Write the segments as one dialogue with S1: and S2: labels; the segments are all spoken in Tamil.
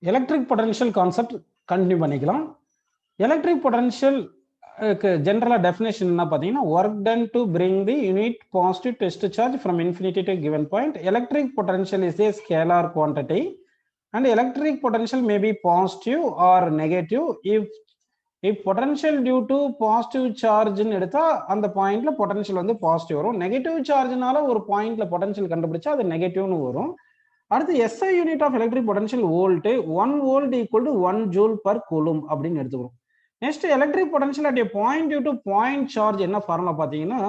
S1: எலக்ட்ரிக் பொட்டன்ஷியல் கான்செப்ட் கண்டினியூ பண்ணிக்கலாம். எலக்ட்ரிக் பொட்டன்ஷியல் ஜெனரலா டெஃபினேஷன் என்ன பார்த்தீங்கன்னா, work done to bring the unit positive test charge from infinity to given point. Electric potential is a scalar quantity and electric potential may be positive or negative. if potential due to positive charge ன்னு எடுத்தா அந்த பாயிண்ட்ல பொட்டன்ஷியல் வந்து பாசிட்டிவ் வரும். நெகட்டிவ் சார்ஜ்னால ஒரு பாயிண்ட்ல பொட்டன்ஷியல் கண்டுபிடிச்சா அது நெகட்டிவ்னு வரும். அடுத்து SI unit of electric potential volt 1 volt equal to 1 joule per coulomb அப்படின்னு எடுத்துக்கிறோம். Next electric potential at a point due to point charge என்ன ஃபார்முலா பார்த்தீங்கன்னா,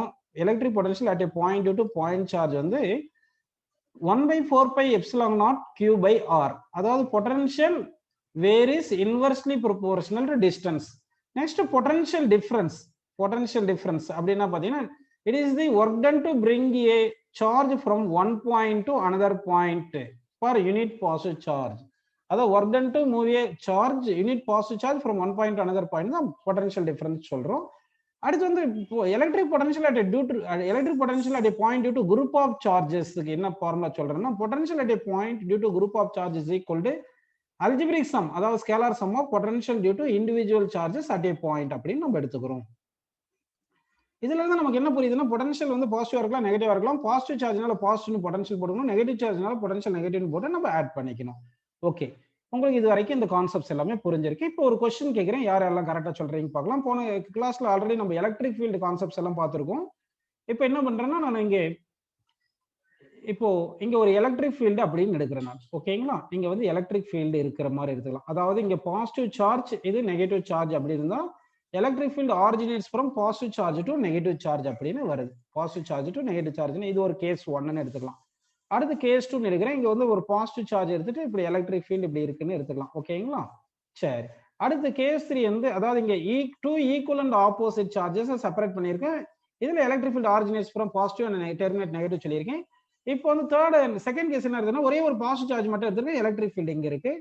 S1: electric potential at a point due to point charge வந்து 1 by 4 pi epsilon naught q by r. அதாவது potential varies inversely proportional to distance. Next potential difference. Potential difference அப்படின்னா பார்த்தீங்கன்னா, it is the work done to bring a charge from one point to another point per unit positive charge. அதாவது work done to move a charge unit positive charge from one point to another point தான் potential difference சொல்றோம். அடுத்து வந்து electric potential at a point due to group of சார்ஜஸ்க்கு என்ன ஃபார்முலா சொல்றேன்னா, potential at a point due to group of charges equal to algebraic sum, அதாவது scalar sum of potential due to individual charges at a point அப்படின்னு நம்ம எடுத்துக்கிறோம். இதுல இருந்து நமக்கு என்ன புரியுதுன்னா, பொட்டன்ஷியல் வந்து பாசிட்டிவா இருக்கலாம், நெகட்டிவா இருக்கலாம். பாசிட்டிவ் சார்ஜ்னால பாசிட்டிவ் பொட்டன்ஷியல் போடணும், நெகட்டிவ் சார்ஜ்னால பொட்டன்ஷியல் நெகட்டிவ் போட்டு நம்ம ஆட் பண்ணிக்கணும். ஓகே, உங்களுக்கு இது வரைக்கும் இந்த கான்செப்ட்ஸ் எல்லாமே புரிஞ்சிருக்கு. இப்போ ஒரு கொஸ்டின் கேட்குறேன், யார் எல்லாம் கரெக்டாக சொல்றீங்க பார்க்கலாம். போன கிளாஸ்ல ஆல்ரெடி நம்ம எலக்ட்ரிக் ஃபீல்டு கான்செப்ட்ஸ் எல்லாம் பார்த்துருக்கோம். இப்போ என்ன பண்றேன்னா, நான் இங்க ஒரு எலக்ட்ரிக் ஃபீல்டு அப்படின்னு எடுக்கிறேன் நான். ஓகேங்களா, இங்க வந்து எலக்ட்ரிக் ஃபீல்டு இருக்கிற மாதிரி எடுத்துக்கலாம். அதாவது இங்க பாசிட்டிவ் சார்ஜ், இது நெகட்டிவ் சார்ஜ் அப்படி இருந்தா electric field originates from positive charge to negative charge அப்படின்னு வருது. பாசிட்டிவ் சார்ஜ் டு நெகட்டிவ் சார்ஜ்னு இது ஒரு கேஸ் 1ன்னு எடுத்துக்கலாம். அடுத்து கேஸ் 2 இருக்கிறேன், இங்க வந்து ஒரு பாசிட்டிவ் சார்ஜ் எடுத்துட்டு இப்படி எலக்ட்ரிக் ஃபீல்டு இப்படி இருக்குன்னு எடுத்துக்கலாம். ஓகேங்களா, சரி. அடுத்து கேஸ் 3 வந்து, அதாவது இங்க two equal and opposite charges separate பண்ணியிருக்கேன். இதுல electric field originates from positive and terminate negative சொல்லியிருக்கேன். இப்போ வந்து செகண்ட் கேஸ் என்ன இருக்குன்னா, ஒரே ஒரு பாசிட்டிவ் சார்ஜ் மட்டும் எடுத்துருக்கேன், எலக்ட்ரிக் ஃபீல்டு இங்க இருக்கு.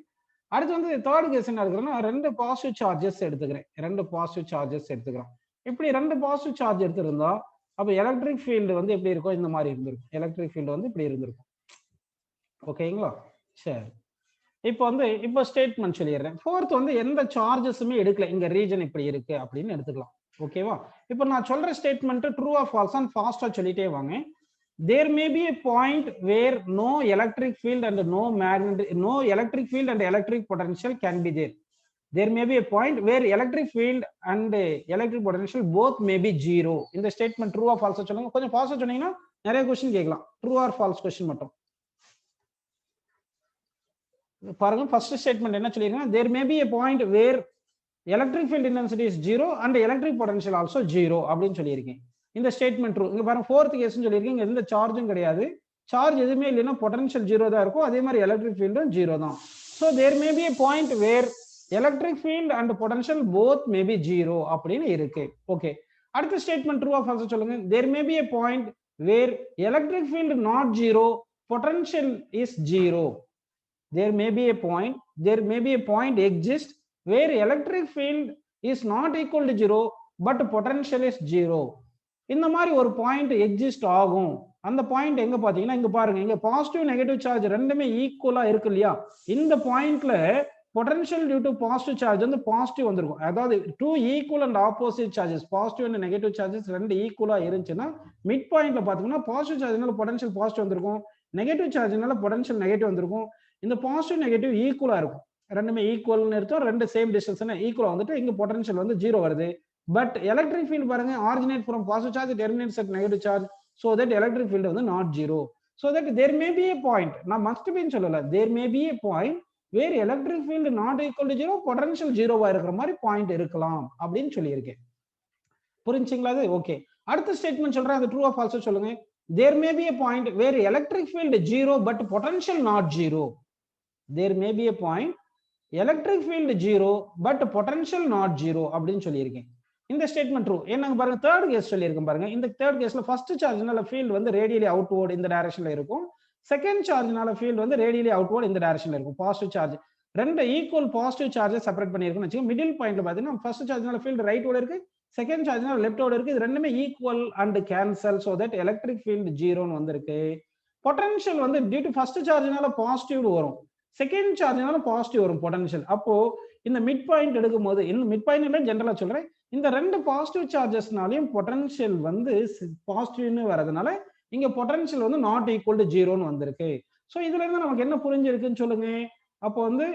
S1: அடுத்து வந்து தேர்ட் கேஸ் என்ன இருக்குன்னா, ரெண்டு பாசிட்டிவ் சார்ஜஸ் எடுத்துக்கிறேன், இப்படி ரெண்டு பாசிட்டிவ் சார்ஜ் எடுத்திருந்தா அப்ப எலக்ட்ரிக் ஃபீல்டு வந்து எப்படி இருக்கும், இந்த மாதிரி இருந்திருக்கும். எலக்ட்ரிக் ஃபீல்டு வந்து இப்படி இருந்திருக்கும். ஓகேங்களா, சரி. இப்போ ஸ்டேட்மெண்ட் சொல்லிடுறேன். ஃபோர்த் வந்து எந்த சார்ஜஸுமே எடுக்கல, இங்க ரீஜன் இப்படி இருக்கு அப்படின்னு எடுத்துக்கலாம். ஓகேவா, இப்போ நான் சொல்ற statement true or falls and ஃபாஸ்டா சொல்லிட்டே வாங்க. There may be a point where no electric field and electric field and electric potential can be there. There may be a point where electric field and electric potential both may be zero. இந்த ஸ்டேட்மெண்ட் ட்ரூ ஆர் ஃபால்ஸ் சொல்லுங்க. கொஞ்சம் ஃபாஸ்டா சொன்னீங்கன்னா நிறைய क्वेश्चन கேட்கலாம். ட்ரூ ஆர் ஃபால்ஸ் क्वेश्चन மட்டும் பாருங்க. ஃபர்ஸ்ட் ஸ்டேட்மெண்ட் என்ன சொல்லிருக்காங்க, there may be a point where electric field intensity is zero and electric potential also zero அப்படின்னு சொல்லியிருக்கேன். இந்த ஸ்டேட்மெண்ட் ட்ரூ. இங்க பாருங்க, ஃபோர்த் கேஸ்னு சொல்லியிருக்கீங்க, எந்த சார்ஜும் கிடையாது, சார்ஜ் எதுவுமே இல்லைன்னா பொட்டன்ஷியல் ஜீரோ தான் இருக்கும், அதே மாதிரி எலக்ட்ரிக் ஃபீல்டும் ஜீரோ தான். So there may be a point where electric field and potential both may be zero அப்படின்னு இருக்கு. ஓகே, அடுத்த ஸ்டேட்மெண்ட் ட்ரூ ஆர் ஃபால்ஸ் சொல்லுங்க. There may be a point where electric field not zero, potential is zero. There may be a point exist where electric field is not equal to zero but potential is zero. இந்த மாதிரி ஒரு பாயிண்ட் எக்ஸிஸ்ட் ஆகும். அந்த பாயிண்ட் எங்க பாத்தீங்கன்னா, இங்க பாருங்க, இங்க பாசிட்டிவ் நெகட்டிவ் சார்ஜ் ரெண்டுமே ஈக்குவலா இருக்கு இல்லையா. இந்த பாயிண்ட்ல potential due to positive charge வந்து பாசிட்டிவ் வந்திருக்கும். அதாவது two equal and opposite charges, positive and negative charges ரெண்டு ஈக்குவலா இருந்துச்சுன்னா மிட் பாயிண்ட்ல பாத்தீங்கன்னா பாசிட்டிவ் சார்ஜ்னால பொட்டன்ஷியல் பாசிட்டிவ் வந்திருக்கும், நெகட்டிவ் சார்ஜ்னால பொட்டன்ஷியல் நெகட்டிவ் வந்திருக்கும். இந்த பாசிட்டிவ் நெகட்டிவ் ஈக்குவலா இருக்கும், ரெண்டுமே ஈக்குவல்னு இருக்கும், ரெண்டு சேம் டிஸ்டன்ஸ் ஈக்குவலா வந்துட்டு இங்க பொட்டன்ஷியல் வந்து ஜீரோ வருது. பட் எலக்ட்ரிக் ஃபீல்ட் பாருங்க, originate from positive charge terminates at negative charge, so that electric field வந்து not zero. So that there may be a point, நான் மஸ்ட் பீன்னு சொல்லல, there may be a point where electric field not equal to zero, potential ஜீரோவா இருக்கிற மாதிரி பாயிண்ட் இருக்கலாம் அப்படின்னு சொல்லியிருக்கேன். புரிஞ்சுங்களா அது? ஓகே, அடுத்த ஸ்டேட்மெண்ட் சொல்றேன், அது ட்ரூ ஆர் ஃபால்ஸ் சொல்லுங்க. There may be a point where electric field is zero but potential not zero. There may be a point electric field zero but potential not zero அப்படின்னு சொல்லியிருக்கேன். இந்த ஸ்டேட்மெண்ட் ட்ரூ. என்னங்க பாருங்க, தேர்ட் கேஸ் சொல்லியிருக்கேன் பாருங்க. இந்த தேர்ட் கேஸ்ல ஃபர்ஸ்ட் சார்ஜ்னால ஃபீல்ட் வந்து ரேடியலி அவுட்வர்ட் இந்த டைரக்ஷன்ல இருக்கும், செகண்ட் சார்ஜ்னால ஃபீல்ட் வந்து ரேடியலி அவுட்வர்ட் இந்த டைரக்ஷன்ல இருக்கும். பாசிட்டிவ் சார்ஜ் ரெண்டு ஈக்குவல் பாசிட்டிவ் சார்ஜஸ் செப்பரேட் பண்ணியிருக்குன்னு வச்சுக்கோங்க. மிடில் பாயிண்ட்ல பாத்தீங்கன்னா ஃபர்ஸ்ட் சார்ஜ்னால ஃபீல்ட் ரைட் ஓட இருக்கு, செகண்ட் சார்ஜ்னால லெஃப்ட் ஓட இருக்கு. இது ரெண்டுமே equal and cancel, so that electric field ஜீரோன்னு வந்திருக்கு. பொட்டன்ஷியல் வந்து டியூ டு ஃபர்ஸ்ட் சார்ஜ்னால பாசிட்டிவ் வரும், செகண்ட் சார்ஜ்னால பாசிட்டிவ் வரும் பொட்டன்ஷியல். அப்போ இந்த மிட் பாயிண்ட் எடுக்கும்போது, இந்த மிட் பாயிண்ட் ஜென்ரலா சொல்றேன், இந்த ரெண்டு பாசிட்டிவ் சார்ஜஸ்னாலையும் பொட்டன்ஷியல் வந்து பாசிட்டிவ்னு வரதுனால இங்க பொட்டன்ஷியல் வந்து நாட் ஈக்குவல் டு ஜீரோன்னு வந்திருக்கு. ஸோ இதுல இருந்து நமக்கு என்ன புரிஞ்சிருக்குன்னு சொல்லுங்க. அப்போ வந்து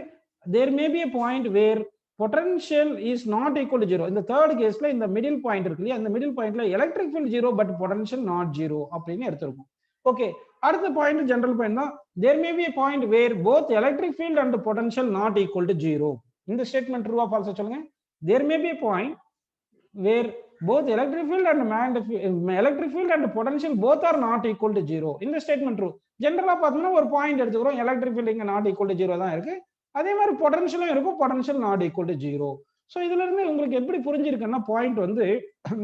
S1: there may be a point where potential is not equal to zero. இந்த தேர்ட் கேஸ்ல இந்த மிடில் பாயிண்ட் இருக்கு இல்லையா, இந்த மிடில் பாயிண்ட்ல electric field zero but potential not zero அப்படின்னு எடுத்திருக்கும். ஓகே, அடுத்த பாயிண்ட் ஜெனரல் பாயிண்ட் தான். There may be a point where both electric field and potential not equal to zero. இந்த ஸ்டேட்மெண்ட் ட்ரூவா ஃபால்ஸா சொல்லுங்க. There may be a point where both electric field and potential both are not equal to zero. இந்த ஸ்டேட்மெண்ட் ட்ரூ. ஜெனரலா பார்த்தோம்னா ஒரு பாயிண்ட் எடுத்துக்கிறோம், எலக்ட்ரிக் ஃபீல்ட் இங்க நாட் ஈக்குவல் டு ஜீரோ தான் இருக்கு, அதே மாதிரி பொட்டன்ஷியலும் இருக்கும், potential not equal to zero. So இதுல இருந்து உங்களுக்கு எப்படி புரிஞ்சிருக்குன்னா பாயிண்ட் வந்து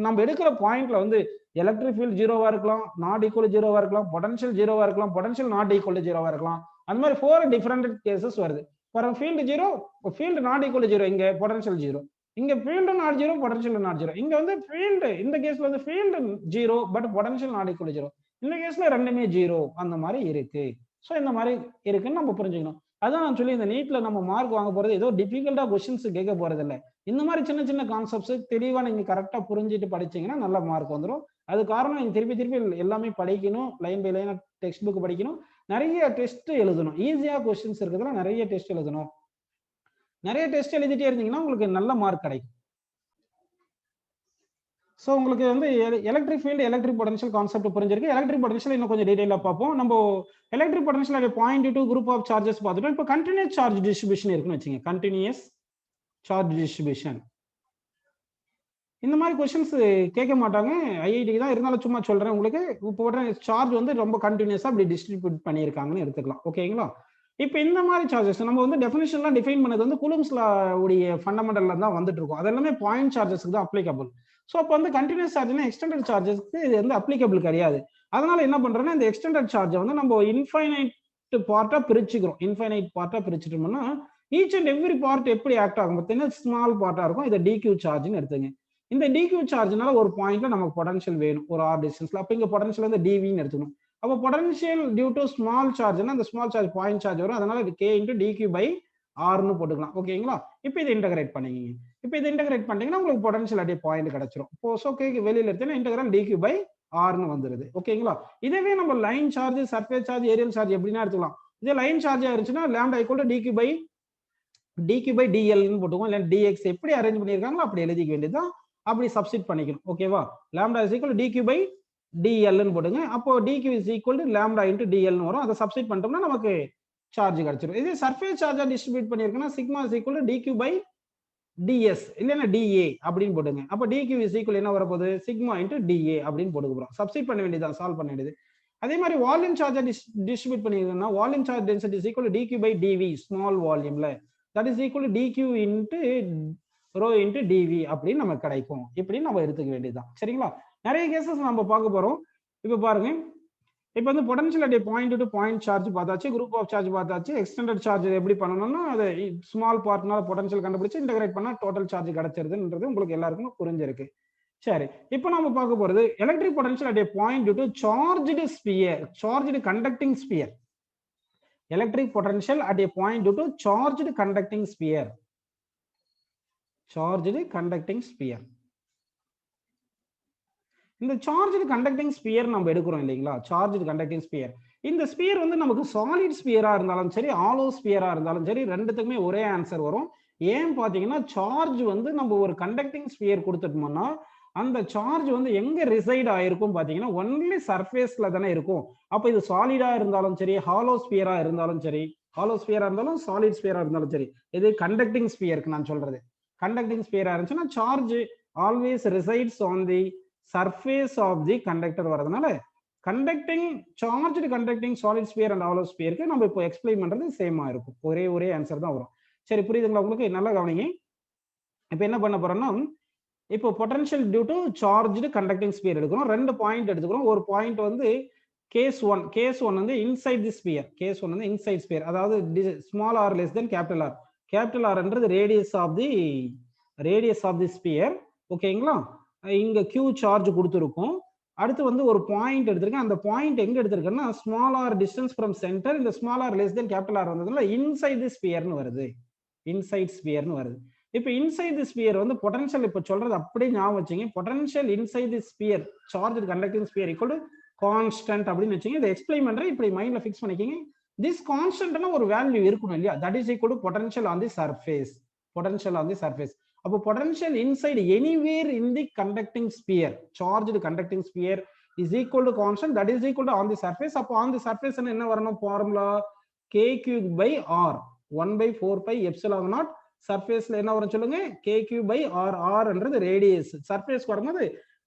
S1: நம்ம எடுக்கிற பாயிண்ட்ல வந்து எலக்ட்ரிக் ஃபீல்ட் ஜீரோவா இருக்கலாம், நாட் ஈக்குவல் ஜீரோவா இருக்கலாம், பொட்டன்ஷியல் ஜீரோவா இருக்கலாம், பொட்டன்ஷியல் நாட் ஈக்குவல் ஜீரோவா இருக்கலாம். அந்த மாதிரி 4 டிஃபரெண்ட் கேசஸ் வருது. For field zero, field not equal zero, இங்க பொட்டன்ஷியல் ஜீரோ, இங்க field not zero, potential not zero. இங்க வந்து ஃபீல்டு இந்த கேஸ்ல வந்து field zero but potential not equal zero. இந்த கேஸ்ல ரெண்டுமே ஜீரோ அந்த மாதிரி இருக்கு. ஸோ இந்த மாதிரி இருக்குன்னு நம்ம புரிஞ்சுக்கணும். அதான் நான் சொல்லி இந்த நீட்ல நம்ம மார்க் வாங்க போறது ஏதோ டிஃபிகல்ட்டா கொஸ்டின்ஸ் கேட்க போறது இல்லை. இந்த மாதிரி சின்ன சின்ன கான்செப்ட்ஸ் தெளிவா நீங்க கரெக்டா புரிஞ்சுட்டு படிச்சீங்கன்னா நல்ல மார்க் வந்துடும். அது காரணம் நீங்க திருப்பி திருப்பி எல்லாமே படிக்கணும், லைன் பை லைனா டெக்ஸ்ட் புக் படிக்கணும், நிறைய டெஸ்ட் எழுதணும். ஈஸியா கொஸ்டின்ஸ் இருக்கிறதுல நிறைய டெஸ்ட் எழுதணும். நிறைய டெஸ்ட் எழுதிட்டே இருந்தீங்கன்னா உங்களுக்கு நல்ல மார்க் கிடைக்கும். ஸோ உங்களுக்கு வந்து electric field, electric potential concept புரிஞ்சிருக்கு. எலக்ட்ரிக் பொட்டன்ஷியல் இன்னும் கொஞ்சம் டீடைலாக பார்ப்போம். நம்ம electric potential point to group of charges பார்த்துட்டோம். இப்போ கண்டினியூஸ் சார்ஜ் டிஸ்ட்ரிபியூஷன் இருக்குன்னு வச்சுங்க. கண்டினியூஸ் சார்ஜ் டிஸ்ட்ரிபியூஷன் இந்த மாதிரி கொஸ்டின்ஸ் கேட்க மாட்டாங்க, ஐஐடிக்கு தான். இருந்தாலும் சும்மா சொல்றேன் உங்களுக்கு. இப்போ சார்ஜ் வந்து ரொம்ப கண்டினியூஸா அப்படி டிஸ்ட்ரிபியூட் பண்ணியிருக்காங்கன்னு எடுத்துக்கலாம். ஓகேங்களா? இப்போ இந்த மாதிரி சார்ஜஸ் நம்ம வந்து டெஃபினிஷன்லாம் டிஃபைன் பண்ணது வந்து கூலம்ஸ்ல உடைய ஃபண்டமெண்டல்ல தான் வந்துட்டு இருக்கும். அது எல்லாமே பாயிண்ட் சார்ஜஸ்க்கு தான் அப்ளிகபிள். ஸோ அப்போ வந்து கண்டினியூஸ் சார்ஜ்னா எக்ஸ்டெண்டட் சார்ஜஸ்க்கு இது வந்து அப்ளிகபிள் கிடையாது. அதனால என்ன பண்றோம்னா இந்த எக்ஸ்டெண்டட் சார்ஜை வந்து நம்ம இன்ஃபைனைட் பார்ட்டா பிரிச்சுக்கிறோம். இன்ஃபைனைட் பார்ட்டா பிரிச்சுட்டோம்னா ஈச் அண்ட் எவ்ரி பார்ட் எப்படி ஆக்ட் ஆகும் பார்த்தீங்கன்னா ஸ்மால் பார்ட்டா இருக்கும். இதை டிக்யூ சார்ஜ்னு எடுத்துங்க. இந்த டிக்யூ சார்ஜ்னால ஒரு பாயிண்ட்ல நமக்கு பொட்டன்ஷியல் வேணும் ஒரு ஆர் டிஸ்டன்ஸ்ல. அப்போ இங்க பொட்டன்ஷியல் வந்து டிவின்னு எடுத்துக்கணும். அப்போ பொட்டன்ஷியல் டியூ டு ஸ்மால் சார்ஜ்னா அந்த ஸ்மால் சார்ஜ் பாயிண்ட் சார்ஜ் வரும். அதனால இது கே இன்டு டிக்யூ பை ஆர்னு போட்டுக்கலாம். ஓகேங்களா? இப்போ இதை இன்டகிரேட் பண்ணிக்கிங்க. இப்போ இதை இன்டகிரேட் பண்ணிட்டீங்கன்னா உங்களுக்கு பொட்டன்ஷியல் அப்படியே பாயிண்ட் கிடைச்சிரும். இப்போ ஸோ கேக்கு வெளியில எடுத்தீங்கன்னா இன்டகிரல் டிக்யூ பை ஆர்னு வந்துருது. ஓகேங்களா? இதவே நம்ம line charge, surface charge, areal charge எப்படின்னா எடுத்துக்கலாம். இதே லைன் சார்ஜா இருந்துச்சுன்னா lambda equal to dq by டிஎல்னு போட்டுக்குவோம். இல்லை டிஎக்ஸ் எப்படி அரேஞ்ச் பண்ணியிருக்காங்களோ அப்படி எழுதிக்க வேண்டியதுதான். அப்படி சப்ஸ்டிட் பண்ணிக்கணும். ஓகேவா? Lambda is equal dq by டிஎல்னு போடுங்க. அப்போ dq is equal to lambda into டிஎல்னு வரும். அதை சப்ஸ்டிட் பண்ணிட்டோம்னா நமக்கு சார்ஜ் கிடைச்சிடும். இதே சர்ஃபேஸ் சார்ஜா டிஸ்ட்ரிபியூட் பண்ணியிருக்குன்னா sigma is equal to dq by ds இல்லைன்னா டிஏ அப்படின்னு போடுங்க. அப்போ டிக்யூ இஸ் ஈக்குவல் என்ன வரப்போகுது? சிக்மா இன்டு டிஏ அப்படின்னு போட்டுக்க போறோம். சப்ஸ்டிட் பண்ண வேண்டியதான், சால்வ் பண்ண வேண்டியது. அதே மாதிரி வால்யூம் சார்ஜா டிஸ்ட்ரிபியூட் பண்ணியிருக்கோம்னா volume charge density is equal to dq by dV small வால்யூம்ல that is equal to dq into rho into dV அப்படின்னு நமக்கு கிடைக்கும். இப்படி நம்ம எடுத்துக்க வேண்டியதுதான். சரிங்களா? நிறைய கேசஸ் நம்ம பார்க்க போறோம். இப்போ பாருங்க, இப்போ வந்து potential at point to point charge பார்த்தாச்சு, குரூப் ஆஃப் சார்ஜ் பார்த்தாச்சு. எக்ஸ்டெண்டட் சார்ஜ் எப்படி பண்ணணும்னா அது ஸ்மால் பார்ட்னால பொட்டன்ஷியல் கண்டுபிடிச்சு இன்டகிரேட் பண்ணா டோட்டல் சார்ஜ் கிடைச்சிருதுன்றது உங்களுக்கு எல்லாருக்கும் புரிஞ்சிருக்கு. சரி, இப்போ நம்ம பார்க்க போறது electric potential at point to charged sphere, charged conducting sphere. Electric potential at point to charged conducting sphere, charged conducting sphere. இந்த சார்ஜ்டு கண்டக்டிங் ஸ்பியர் நம்ம எடுக்கிறோம் இல்லைங்களா? Charged conducting sphere. இந்த ஸ்பியர் வந்து நமக்கு சாலிட் ஸ்பியரா இருந்தாலும் சரி, ஆலோ ஸ்பியரா இருந்தாலும் சரி, ரெண்டுத்துக்குமே ஒரே ஆன்சர் வரும். ஏன் பாத்தீங்கன்னா சார்ஜ் வந்து நம்ம ஒரு கண்டக்டிங் ஸ்பியர் கொடுத்துட்டோம்னா அந்த சார்ஜ் வந்து எங்க ரிசைட் ஆயிருக்கும் பாத்தீங்கன்னா ஒன்லி சர்ஃபேஸ்ல தானே இருக்கும். அப்ப இது சாலிடா இருந்தாலும் சரி, ஹாலோ ஸ்பியரா இருந்தாலும் சரி, ஹாலோ ஸ்பியரா இருந்தாலும் சாலிட் ஸ்பியரா இருந்தாலும் சரி, இது கண்டக்டிங் ஸ்பியருக்கு நான் சொல்றது. கண்டக்டிங் ஸ்பியரா இருந்துச்சுன்னா charge always resides on the surface of the conductor வரதுனால conducting charged conducting solid sphere and hollow ஸ்பியருக்கு நம்ம இப்போ எக்ஸ்பிளைன் பண்றது சேமா இருக்கும். ஒரே ஆன்சர் தான் வரும். சரி, புரியுதுங்களா உங்களுக்கு? நல்லா கவனிங்க. இப்போ என்ன பண்ண போறோம்னா இப்போ potential due to charged conducting sphere எடுக்கிறோம். ரெண்டு பாயிண்ட் எடுத்துக்கிறோம். ஒரு பாயிண்ட் வந்து கேஸ் ஒன் வந்து inside the sphere, case one வந்து இன்சைட் ஸ்பியர், அதாவது small R less than capital R. Capital ஆர்ன்றது ரேடியஸ் ஆஃப் தி ஸ்பியர். ஓகேங்களா? இங்க Q சார்ஜ் கொடுத்துருக்கும். அடுத்து வந்து ஒரு பாயிண்ட் எடுத்திருக்கேன். அந்த பாயிண்ட் எங்க எடுத்திருக்கேன்னா small R distance from centre, இந்த small R less than capital R வந்ததுனால இன்சைட் தி ஸ்பியர்னு வருது. இன்சைட் ஸ்பியர்னு வருது. இப்போ இன்சைட் தி ஸ்பியர் வந்து பொட்டன்ஷியல் இப்போ சொல்றது அப்படியே ஞாபகம் வச்சுங்க. Potential inside the sphere charge conducting sphere equal to constant அப்படின்னு வச்சுங்க. இதை எக்ஸ்பிளைன் பண்றேன், இப்படி மைண்ட்ல ஃபிக்ஸ் பண்ணிக்கிங்க. திஸ் கான்ஸ்டன்ட்னா ஒரு வேல்யூ இருக்கணும் இல்லையா? That is equal to potential on the surface. Potential on the surface. அப்போ potential inside anywhere in the conducting sphere, charged conducting sphere is equal to constant, that is equal to on the surface. அப்போ on the surface என்ன வரணும் formula? k cube by r 1 by 4 pi epsilon naught. சர்ஃபேஸ்ல என்ன வரும் சொல்லுங்க? k cube by r, r என்றது ரேடியஸ். சர்ஃபேஸ் வரும்போது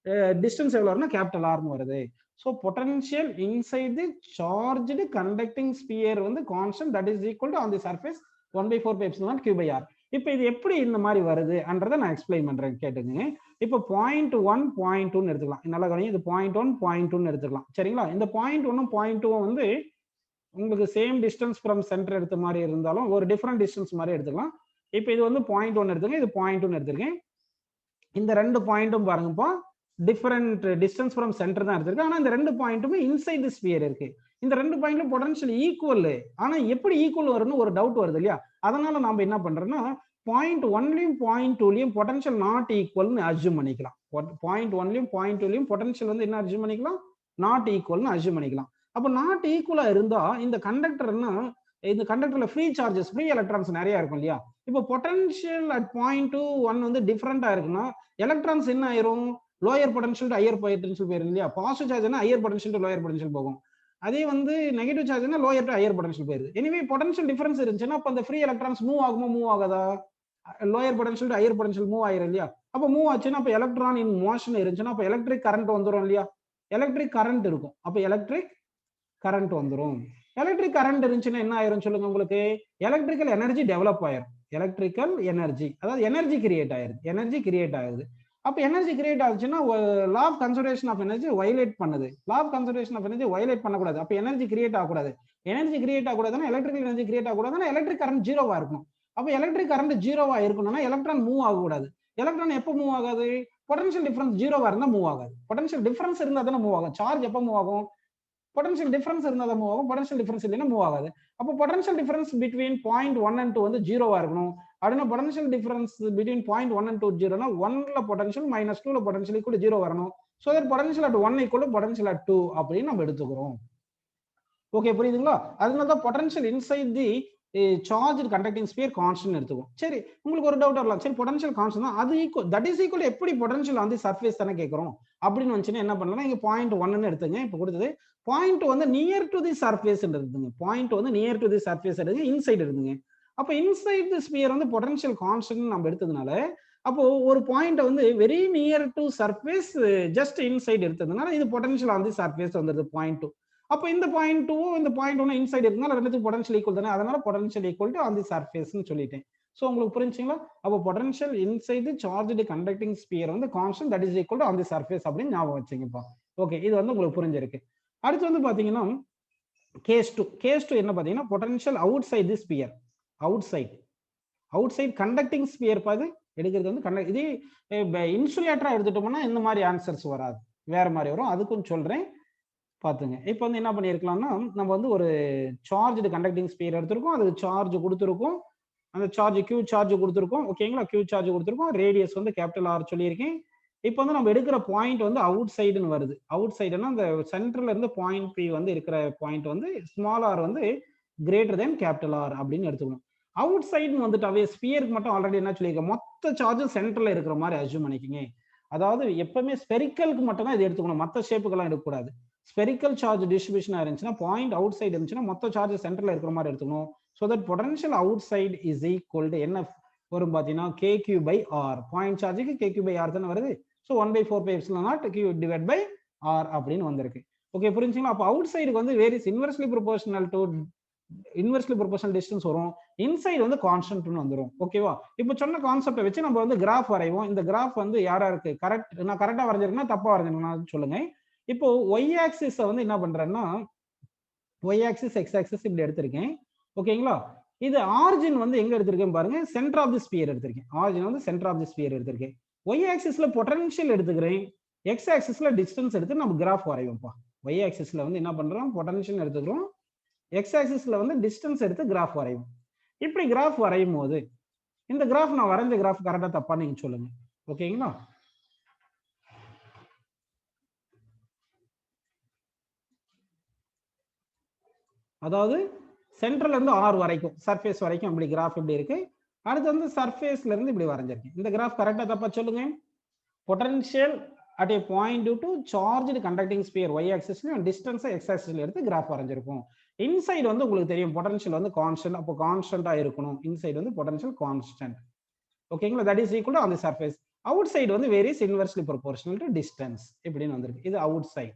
S1: டிஸ்டன்ஸ் எவ்வளவு வரும்னா கேபிட்டல் r னு வருது. So potential inside the charged conducting sphere வந்து constant, that is equal to on the surface 1 by 4 pi epsilon naught q by r. இப்போ இது எப்படி இந்த மாதிரி வருது என்றதை நான் எக்ஸ்பிளைன் பண்றேன், கேட்டுங்க. இப்போ 0.1 0.2 எடுத்துக்கலாம். நல்லா கவனிங்க, இது 0.1 0.2 எடுத்துக்கலாம். சரிங்களா? இந்த 0.1 0.2 வந்து உங்களுக்கு சேம் டிஸ்டன்ஸ் ஃப்ரம் சென்டர் எடுத்த மாதிரி இருந்தாலும் ஒரு டிஃபரெண்ட் டிஸ்டன்ஸ் மாதிரி எடுத்துக்கலாம். இப்போ இது வந்து 0.1 எடுத்துங்க, இது 0.2 எடுத்திருக்கேன். இந்த ரெண்டு பாயிண்ட்டும் பாருங்கப்பா, டிஃபரெண்ட் டிஸ்டன்ஸ் ஃப்ரம் சென்டர் தான் எடுத்திருக்கு. ஆனா இந்த ரெண்டு பாயிண்ட்டுமே இன்சைட் தி ஸ்பியர் இருக்கு. இந்த ரெண்டு பாயிண்ட்ல பொட்டன்ஷியல் ஈக்குவல். ஆனா எப்படி ஈக்குவல் வரும்னு ஒரு டவுட் வருது இல்லையா? அதனால நாம என்ன பண்றோம்னா 0.1லயும் 0.2லயும் பொட்டன்ஷியல் நாட் ஈக்குவல்னு அஸ்யூம் பண்ணிக்கலாம். 0.1லயும் 0.2லயும் பொட்டன்ஷியல் வந்து என்ன அஸ்யூம் பண்ணிக்கலாம்? நாட் ஈக்குவல்னு அஸ்யூம் பண்ணிக்கலாம். அப்ப நாட் ஈக்குவலா இருந்தா இந்த கண்டக்டர்னா, இந்த கண்டக்டர்ல ஃப்ரீ சார்ஜஸ், ஃப்ரீ எலக்ட்ரான்ஸ் நிறைய இருக்கும் இல்லையா? இப்போ பொட்டன்ஷியல் அட் 0.21 வந்து டிஃபரெண்டா இருக்குன்னா எலக்ட்ரான்ஸ் என்ன ஆயிரும்? Lower potential to higher potential போயிரும் இல்லையா? பாசிட்டிவ் சார்ஜ்னா higher potential to lower potential போகும். அதே வந்து நெகட்டிவ் சார்ஜ்னா லோயர் டு ஹையர் பொட்டன்ஷியல் போயிருது. எனிவே பொட்டன்ஷியல் டிஃபரன்ஸ் இருந்துச்சுன்னா அப்ப அந்த ஃப்ரீ எலக்ட்ரான்ஸ் மூவ் ஆகுமா, மூவ் ஆகாதா? Lower potential to higher potential move ஆயிரும் இல்லையா? அப்ப மூவ் ஆச்சுன்னா அப்ப எலக்ட்ரான் இன் மோஷன் இருந்துச்சுன்னா அப்ப எலக்ட்ரிக் கரண்ட் வந்துரும் இல்லையா? எலக்ட்ரிக் கரண்ட் இருக்கும். அப்ப எலக்ட்ரிக் கரண்ட் வந்துரும். எலக்ட்ரிக் கரண்ட் இருந்துச்சுன்னா என்ன ஆயிரும் சொல்லுங்க உங்களுக்கு? எலக்ட்ரிக்கல் எனர்ஜி டெவலப் ஆயிரும். எலக்ட்ரிக்கல் எனர்ஜி, அதாவது எனர்ஜி கிரியேட் ஆயிருது. எனர்ஜி கிரியேட் ஆகுது. அப்ப எனர்ஜி கிரியேட் ஆச்சுன்னா law of conservation of energy violate பண்ணுது. Law of conservation of energy violate பண்ணக்கூடாது. அப்ப எனர்ஜி கிரியேட் ஆகக்கூடாது. எனர்ஜி கிரியேட் ஆகக்கூடாதுன்னா எலக்ட்ரிக்கல் எனர்ஜி கிரியேட் ஆகக்கூடாதுன்னா எலக்ட்ரிக் கரண்ட் ஜீரோவா இருக்கணும். அப்ப எலக்ட்ரிக் கரண்ட் ஜீரோவா இருக்கணும்னா எலக்ட்ரான் மூவ் ஆகக்கூடாது. எலக்ட்ரான் எப்போ மூவ் ஆகாது? பொட்டன்ஷியல் டிஃபரன்ஸ் ஜீரோவா இருந்தா மூவ் ஆகாது. பொட்டன்ஷியல் டிஃபரன்ஸ் இருந்தா தானே மூவ் ஆகும். சார்ஜ் எப்போ மூவ் ஆகும்? பொட்டன்ஷியல் டிஃபரன்ஸ் இருந்தா தான் மூவ் ஆகும். பொட்டன்ஷியல் டிஃபரன்ஸ் இல்லைன்னா மூவ் ஆகாது. அப்போ பொட்டன்ஷியல் டிஃபரன்ஸ் பிட்வீன் 0.1 and 2 வந்து ஜீரோவா இருக்கணும். அப்படின்னா பொட்டன்ஷியல் டிஃபரன்ஸ் பிட்வீன் 0.1 and 2 ஜீரோனா 1ல பொட்டன்ஷியல் மைனஸ் 2ல பொட்டன்ஷியல் ஈக்குவல் ஜீரோ வரணும். So that potential at 1 equal potential at 2 அப்படின்னு நம்ம எடுத்துக்கிறோம். ஓகே, புரியுதுங்களா? அதனால தான் potential inside the charge conducting sphere constant எடுத்துக்கும். சரி, உங்களுக்கு ஒரு டவுட் வரலாம், சரி பொட்டன்ஷியல் கான்ஸ்டன்ட் தான், அது ஈக்குவல், தட் இஸ் ஈக்குவல் எப்படி பொட்டன்ஷியல் ஆன் தி சர்ஃபேஸ் தானே கேட்குறோம் அப்படின்னு வந்துச்சுன்னா என்ன பண்ணலாம்? இங்க 0.1 எடுத்துங்க. இப்போ கொடுத்தது 0.2 வந்து நியர் டு தி சர்ஃபேஸ் எடுத்துங்க. 0.2 வந்து நியர் டு தி சர்ஃபேஸ் எடுங்க, இன்சைட் எடுத்துங்க. அப்போ இன்சைட் தி ஸ்பியர் வந்து பொட்டன்ஷியல் கான்ஸ்டன்ட் நம்ம எடுத்ததுனால அப்போ ஒரு பாயிண்ட் வந்து very near to surface just inside எடுத்ததுனால இது பொட்டன்ஷியல் ஆன் தி சர்ஃபேஸ் வந்துருது 0.2. அப்போ இந்த 0.2 இந்த 0.1 இன்சைட் இருக்குனால ரெண்டுத்துக்கு பொட்டன்ஷியல் ஈக்குவல் தானே, அதனால potential equal to on the சர்ஃபேஸ்னு சொல்லிட்டேன். ஸோ உங்களுக்கு புரிஞ்சுங்களா? அப்போ potential inside the charged conducting sphere வந்து constant, that is equal to on the surface அப்படின்னு ஞாபகம் வச்சுங்கப்பா. ஓகே, இது வந்து உங்களுக்கு புரிஞ்சிருக்கு. அடுத்து வந்து பாத்தீங்கன்னா கேஸ் 2 என்ன பாத்தீங்கன்னா potential outside the sphere. Outside conducting sphere பாது எடுக்கிறது வந்து இது இன்சுலேட்டரா எடுத்துட்டோம்னா இந்த மாதிரி ஆன்சர்ஸ் வராது, வேற மாதிரி வரும். அதுக்கும் சொல்றேன் பாத்துங்க. இப்போ வந்து என்ன பண்ணிருக்கலாம்னா நம்ம வந்து ஒரு சார்ஜ்டு கண்டக்டிங் ஸ்பியர் எடுத்திருக்கோம், அதுக்கு சார்ஜ் கொடுத்துருக்கோம், அந்த சார்ஜ் கியூ சார்ஜ் கொடுத்துருக்கோம். ஓகேங்களா? கியூ சார்ஜ் கொடுத்துருக்கோம், ரேடியஸ் வந்து கேபிட்டல் ஆர் சொல்லியிருக்கேன். இப்போ வந்து நம்ம எடுக்கிற பாயிண்ட் வந்து அவுட் சைடுன்னு வருது. அவுட் சைடுன்னா அந்த சென்டர்ல இருந்து பாயிண்ட் பி வந்து இருக்கிற பாயிண்ட் வந்து ஸ்மால் ஆர் வந்து கிரேட்டர் தென் கேபிட்டல் ஆர் அப்படின்னு எடுத்துக்கணும். அவுட் சைடுன்னு வந்துட்டாவே ஸ்பியருக்கு மட்டும் ஆல்ரெடி என்ன சொல்லியிருக்கேன், மொத்த சார்ஜும் சென்டர்ல இருக்கிற மாதிரி அஸ்யூம் பண்ணிக்கோங்க. அதாவது எப்பவுமே ஸ்பெரிக்கலுக்கு மட்டும் தான் இது எடுத்துக்கணும், மற்ற ஷேப்புக்கெல்லாம் எடுக்கக்கூடாது. ஸ்பெரிக்கல் சார்ஜ் டிஸ்ட்ரிபியூஷனா இருந்துச்சுன்னா பாயிண்ட் அவுட் சைடு இருந்துச்சுன்னா மொத்த சார்ஜ் சென்டர்ல இருக்கிற மாதிரி எடுத்துக்கணும். So that potential outside is equal to என்ன வரும் பார்த்தீங்கன்னா KQ by R. பாயிண்ட் சார்ஜுக்கு KQ by R தானே வருது. So 1/4 pi epsilon naught Q divided by R அப்படின்னு வந்திருக்கு. ஓகே, புரிஞ்சுங்களா? அப்போ அவுட் சைடுக்கு வந்து வேரியஸ் இன்வெர்ஸ்லி ப்ரொபோர்ஷனல் டிஸ்டன்ஸ் வரும், இன்சைடு வந்து கான்ஸ்டன்ட்னு வந்துடும். ஓகேவா? இப்போ சொன்ன கான்செப்டை வச்சு நம்ம வந்து கிராஃப் வரைவோம். இந்த கிராஃப் வந்து யாராருக்கு கரெக்ட், நான் கரெக்டா வரைஞ்சிருக்கேன்னா தப்பா வரைஞ்சிருக்கேன்னா சொல்லுங்க. இப்போ ஒய் ஆக்சிஸ் வந்து என்ன பண்றேன்னா ஒய் ஆக்சிஸ் எக்ஸ் ஆக்சிஸ் இப்படி எடுத்திருக்கேன். ஓகேங்களா? இது ஆரிஜின் வந்து எங்க எடுத்திருக்கேன் பாருங்க, சென்டர் ஆஃப் தி ஸ்பியர் எடுத்திருக்கேன். ஆரிஜின் வந்து சென்டர் ஆஃப் தி ஸ்பியர் எடுத்திருக்கேன். ஒய் ஆக்சிஸ்ல பொட்டன்ஷியல் எடுத்துக்கிறேன், எக்ஸ் ஆக்சிஸ்ல டிஸ்டன்ஸ் எடுத்து நம்ம கிராஃப் வரைவோம்ப்பா. ஒய் ஆக்சிஸ்ல வந்து என்ன பண்றோம், பொட்டன்ஷியல் எடுத்துக்கிறோம். எக்ஸ் ஆக்சிஸ்ல வந்து டிஸ்டன்ஸ் எடுத்து கிராஃப் வரைவோம். இப்படி கிராஃப் வரையும் போது இந்த கிராஃப் நான் வரைஞ்ச கிராஃப் கரெக்டா தப்பா நீங்க சொல்லுங்க. ஓகேங்களா? அதாவது சென்டர்ல இருந்து ஆர் வரைக்கும் சர்ஃபேஸ் வரைக்கும் இப்படி கிராஃப் இப்படி இருக்கு. அடுத்து வந்து சர்ஃபேஸ்ல இருந்து இப்படி வரைஞ்சிருக்கேன். இந்த கிராஃப் கரெக்டா தப்பா சொல்லுங்க. Potential at a point due to charged conducting sphere y axis distance x axis எடுத்து கிராஃப் வரைஞ்சிருக்கும். இன்சைடு வந்து உங்களுக்கு தெரியும் பொட்டன்ஷியல் வந்து கான்ஸ்டன்ட், அப்போ கான்ஸ்டன்டா இருக்கணும். இன்சைடு வந்து பொட்டன்ஷியல் கான்ஸ்டன்ட். ஓகேங்களா? That is equal to on the surface. Outside வந்து varies inversely proportional to distance இப்படின்னு வந்திருக்கு. இது அவுட் சைடு.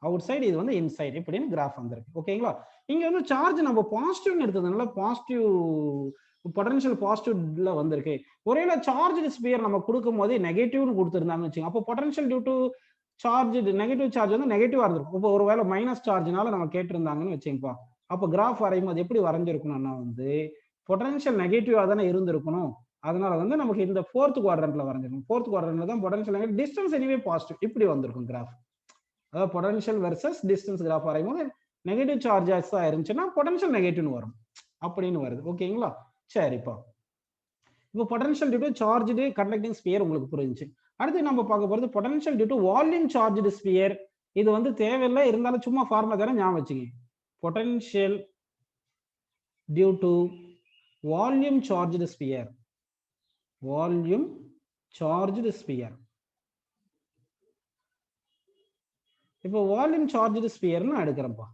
S1: அவுட் சைடு, இது வந்து இன்சைடு இப்படின்னு கிராஃப் வந்திருக்கு. ஓகேங்களா? இங்க வந்து சார்ஜ் நம்ம பாசிட்டிவ்னு எடுத்ததுனால பாசிட்டிவ் பொட்டன்ஷியல் பாசிட்டிவ்ல வந்திருக்கு. ஒருவேளை சார்ஜ் ஸ்பியர் நம்ம கொடுக்கும் போது நெகட்டிவ்னு கொடுத்துருந்தாங்கன்னு வச்சுக்கோங்க, அப்போ potential due to charge negative charge வந்து நெகட்டிவா இருந்திருக்கும். இப்போ ஒருவேளை மைனஸ் சார்ஜ்னால நம்ம கேட்டிருந்தாங்கன்னு வச்சுங்கப்பா, அப்போ கிராஃப் வரையும் போது எப்படி வரைஞ்சிருக்கணும்னா வந்து பொட்டன்ஷியல் நெகட்டிவா தானே இருந்திருக்கணும். அதனால வந்து நமக்கு இந்த ஃபோர்த் குவாட்ரண்ட்ல வரைஞ்சிருக்கும். ஃபோர்த் குவாட்ரண்ட்ல தான் potential negative, distance anyway positive இப்படி வந்திருக்கும் கிராஃப். அதாவது பொட்டன்ஷியல் வெர்சஸ் டிஸ்டன்ஸ் கிராஃப் வரையும் போது நெகட்டிவ் சார்ஜஸ் இருந்துச்சுன்னா பொட்டன்ஷியல் நெகட்டிவ்னு வரும் அப்படின்னு வருது. ஓகேங்களா? சரிப்பா, இப்போ potential due to charged conducting sphere உங்களுக்கு புரிஞ்சுச்சு. அடுத்து நம்ம பார்க்க போறது potential due to volume charged sphere. இது வந்து தேவையில்லை, இருந்தாலும் சும்மா ஃபார்முலா தானே ஞாபகம் வச்சுக்கோங்க. Potential due to volume charged sphere, volume charged sphere. இப்போ வால்யூம் சார்ஜ்டு ஸ்பியர்னு எடுக்கிறப்பா,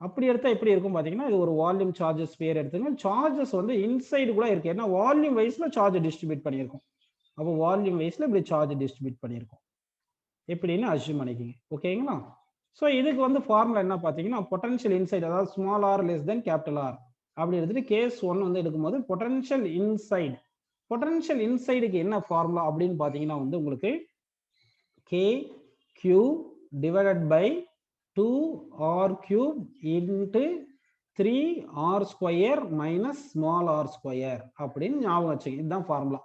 S1: அப்படி எடுத்தா எப்படி இருக்கும் பாத்தீங்கன்னா, இது ஒரு வால்யூம் சார்ஜஸ் ஸ்பியர் எடுத்துங்க. சார்ஜஸ் வந்து இன்சைடு கூட இருக்கு, ஏன்னா வால்யூம் வைஸ்ல சார்ஜ் டிஸ்ட்ரிபியூட் பண்ணியிருக்கும். அப்போ வால்யூம் வைஸ்ல இப்படி சார்ஜ் டிஸ்ட்ரிபியூட் பண்ணியிருக்கும் எப்படின்னு அஸ்யூம் பண்ணிக்கிங்க. ஓகேங்களா? ஸோ இதுக்கு வந்து ஃபார்முலா என்ன பார்த்தீங்கன்னா, பொட்டன்ஷியல் இன்சைடு, அதாவது small R less than capital R அப்படி எடுத்துட்டு கேஸ் 1 வந்து எடுக்கும்போது பொட்டன்ஷியல் இன்சைடு, பொட்டன்ஷியல் இன்சைடுக்கு என்ன ஃபார்முலா அப்படின்னு பார்த்தீங்கன்னா வந்து உங்களுக்கு k q divided by 2r cube into 3r square minus small r square அப்படின்னு ஞாபகம் வச்சுங்க. இதுதான் ஃபார்முலா.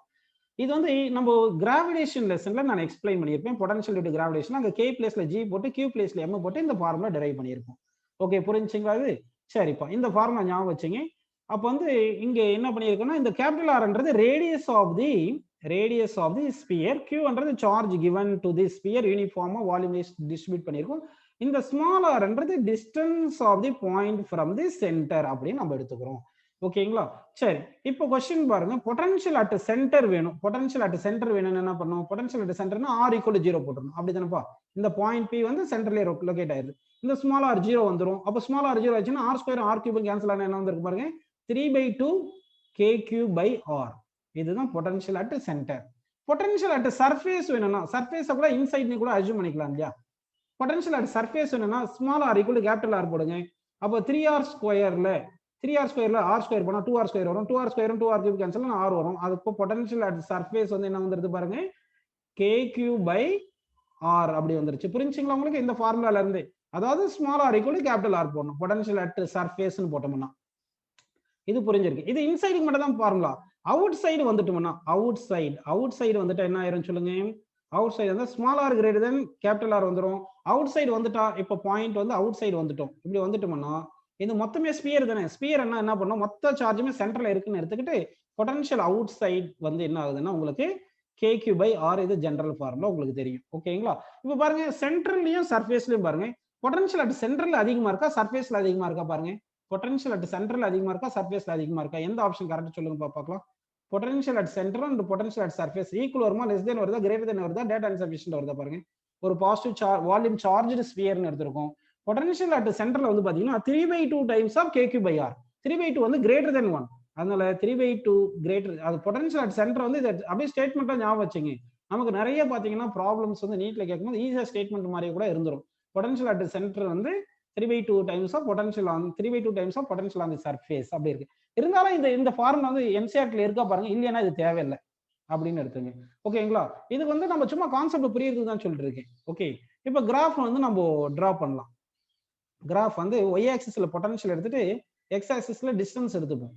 S1: இது வந்து நம்ம கிராவிடேஷன் லெசன்ல நான் எக்ஸ்பிளைன் பண்ணியிருப்பேன். பொட்டன்ஷியல் டியூ டு கிராவிடேஷன் அங்கே k பிளேஸ்ல g போட்டு q பிளேஸ்ல m போட்டு இந்த ஃபார்முலா டெரைவ் பண்ணியிருக்கோம். ஓகே, புரிஞ்சுங்களா? இது சரிப்பா, இந்த ஃபார்முலா ஞாபகம் வச்சுங்க. அப்போ வந்து இங்க என்ன பண்ணியிருக்கோம்னா, இந்த கேபிட்டல் ஆர்ன்றது radius of the sphere, q charge given to the sphere யூனிஃபார்மா வால்யூம் வைஸ் டிஸ்ட்ரிபியூட் பண்ணியிருக்கோம். இந்த ஸ்மால் ஆர்ன்றது distance of the point from the centre அப்படின்னு நம்ம எடுத்துக்கிறோம். ஓகேங்களா? சரி, இப்போ क्वेश्चन பாருங்க. பொட்டன்ஷியல் அட் சென்டர் வேணும். பொட்டன்ஷியல் அட் சென்டர் வேணும்னு என்ன பண்ணணும்? பொட்டன்ஷியல் அட் சென்டர்னா r = 0 போட்டுறணும். அப்படிதானப்பா? இந்த பாயிண்ட் P வந்து சென்டர்ல லொகேட் ஆயிருது. இந்த ஸ்மால் r 0 வந்துரும். அப்போ ஸ்மால் r 0 ஆச்சுன்னா r² r³ கேன்சல் ஆனா என்ன வந்திருக்கு பாருங்க, 3/2 kq/r. இதுதான் potential at centre. Potential at surface வேணும்னா, சர்ஃபேஸை கூட இன்சைட் கூட அஸ்யூம் பண்ணிக்கலாம் இல்லையா? பொட்டன்ஷியல் அட் சர்ஃபேஸ் என்னன்னா ஸ்மால் r = கேபிட்டல் R போடுங்க. அப்போ 3r ஸ்கொயர்ல r² போனா 2r² வரும். 2r² 2r³ கேன்சல் ஆனா r வரும். அதுக்கு பொட்டன்ஷியல் அட் சர்ஃபேஸ் வந்து என்ன வந்துருது பாருங்க, kq/r அப்படி வந்துருச்சு. புரிஞ்சுங்களா உங்களுக்கு இந்த ஃபார்முலால இருந்து? அதாவது ஸ்மால் r = கேபிட்டல் R போடணும் பொட்டன்ஷியல் அட் சர்ஃபேஸ்னு போட்டோம்னா. இது புரிஞ்சிருக்கு. இது இன்சைடுக்கு மட்டும் தான் ஃபார்முலா. அவுட் சைடு வந்துட்டோம்னா, அவுட் சைடு வந்துட்டா என்ன ஆயிரும் சொல்லுங்க? அவுட் சைடு வந்து small r greater than capital R வந்துடும். அவுட் சைடு வந்துட்டா, இப்போ பாயிண்ட் வந்து அவுட் சைடு வந்துட்டோம். இப்படி வந்துட்டோம்னா இது மொத்தமே ஸ்பியர் தானே. ஸ்பியர் என்ன பண்ணும், மொத்த சார்ஜுமே சென்டர்ல இருக்குன்னு எடுத்துக்கிட்டு பொட்டன்ஷியல் அவுட் சைடு வந்து என்ன ஆகுதுன்னா உங்களுக்கு kq/r. இது ஜெனரல் ஃபார்முலா உங்களுக்கு தெரியும். ஓகேங்களா? இப்போ பாருங்க, சென்டர்லயும் சர்ஃபேஸ்லயும் பாருங்க, பொட்டன்ஷியல் அட் சென்டர்ல அதிகமா இருக்கா சர்ஃபேஸ்ல அதிகமா இருக்கா பாருங்க. பொட்டன்ஷியல் அட் சென்டர்ல அதிகமா இருக்கா சர்ஃபேஸ்ல அதிகமா இருக்கா? எந்த ஆப்ஷன் கரெக்ட் சொல்லுங்க பார்க்கலாம். Potential at centre and potential at surface equal வருமா, லெஸ் தென் வருதா, கிரேட்டர் தென் வருதா, டேட்டா இன்சஃபிஷியன்ட் வருதா பாருங்க. ஒரு பாசிட்டிவ் வால்யூம் சார்ஜ்டு ஸ்பியர்னு எடுத்திருக்கோம். பொட்டன்ஷியல் அட் சென்டர்ல வந்து பாத்தீங்கன்னா 3/2 டைம்ஸ் ஆஃப் kq/r. 3/2 வந்து கிரேட்டர் தென் 1. அதனால 3/2 கிரேட்டர், அது பொட்டன்ஷியல் அட் சென்டர் வந்து இது அப்படியே ஸ்டேட்மெண்ட்டா ஞாபகம் வச்சுங்க. நமக்கு நிறைய பாத்தீங்கன்னா ப்ராப்ளம்ஸ் வந்து நீட்ல கேட்கும்போது ஈஸியா ஸ்டேட்மெண்ட் மாதிரி கூட இருந்துரும். பொட்டன்ஷியல் அட் சென்டர் வந்து 3/2 times of potential on 3/2 times of potential on the surface அப்படி இருக்கு. இருந்தாலும் இந்த ஃபார்முலா வந்து என்சிஆர்டில இருக்கா பாருங்க, இல்லைன்னா இது தேவையில்லை அப்படின்னு எடுத்துங்க. ஓகேங்களா? இது வந்து நம்ம சும்மா கான்செப்ட் புரியுறதுக்கு தான் சொல்லிட்டு இருக்கேன். ஓகே, இப்போ கிராஃப் வந்து நம்ம டிரா பண்ணலாம். கிராஃப் வந்து y ஆக்சிஸ்ல பொட்டன்ஷியல் எடுத்துட்டு x ஆக்சிஸ்ல டிஸ்டன்ஸ் எடுத்துப்போம்.